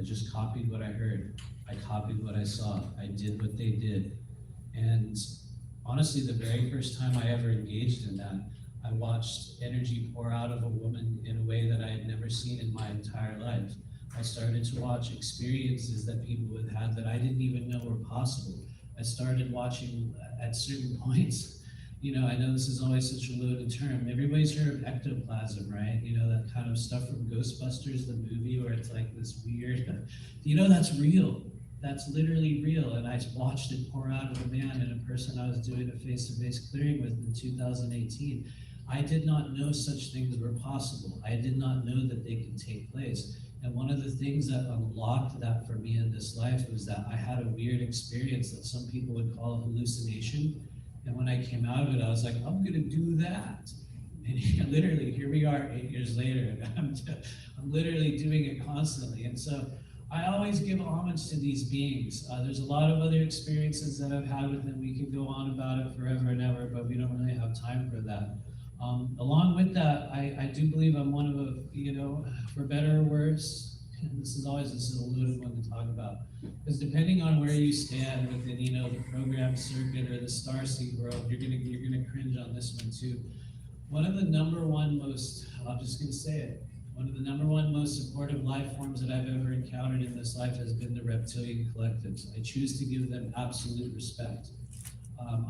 I just copied what I heard. I copied what I saw. I did what they did. And honestly, the very first time I ever engaged in that, I watched energy pour out of a woman in a way that I had never seen in my entire life. I started to watch experiences that people had had that I didn't even know were possible. I started watching at certain points. You know, I know this is always such a loaded term. Everybody's heard of ectoplasm, right? You know, that kind of stuff from Ghostbusters, the movie, where it's like this weird, you know, that's real. That's literally real. And I watched it pour out of a man and a person I was doing a face-to-face clearing with in 2018. I did not know such things were possible. I did not know that they could take place. And one of the things that unlocked that for me in this life was that I had a weird experience that some people would call a hallucination. And when I came out of it, I was like, I'm gonna do that. And literally, here we are 8 years later, and I'm literally doing it constantly. And so I always give homage to these beings. There's a lot of other experiences that I've had with them. We could go on about it forever and ever, but we don't really have time for that. Along with that, I do believe I'm one of a, you know, for better or worse, this is a loaded one to talk about, because depending on where you stand within, you know, the program circuit or the starseed world, you're gonna cringe on this one too. One of the number one most, I'm just gonna say it, one of the number one most supportive life forms that I've ever encountered in this life has been the reptilian collectives. I choose to give them absolute respect.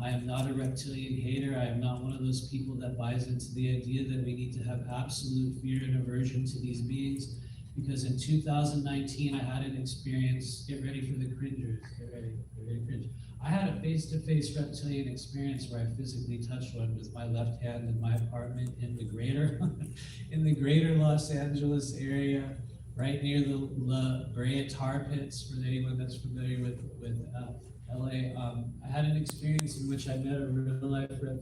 I am not a reptilian hater. I am not one of those people that buys into the idea that we need to have absolute fear and aversion to these beings, because in 2019, I had an experience, get ready for the cringers, get ready to cringe. I had a face-to-face reptilian experience where I physically touched one with my left hand in my apartment in the greater, in the greater Los Angeles area, right near the La Brea Tar Pits, for anyone that's familiar with LA. I had an experience in which I met a real-life reptilian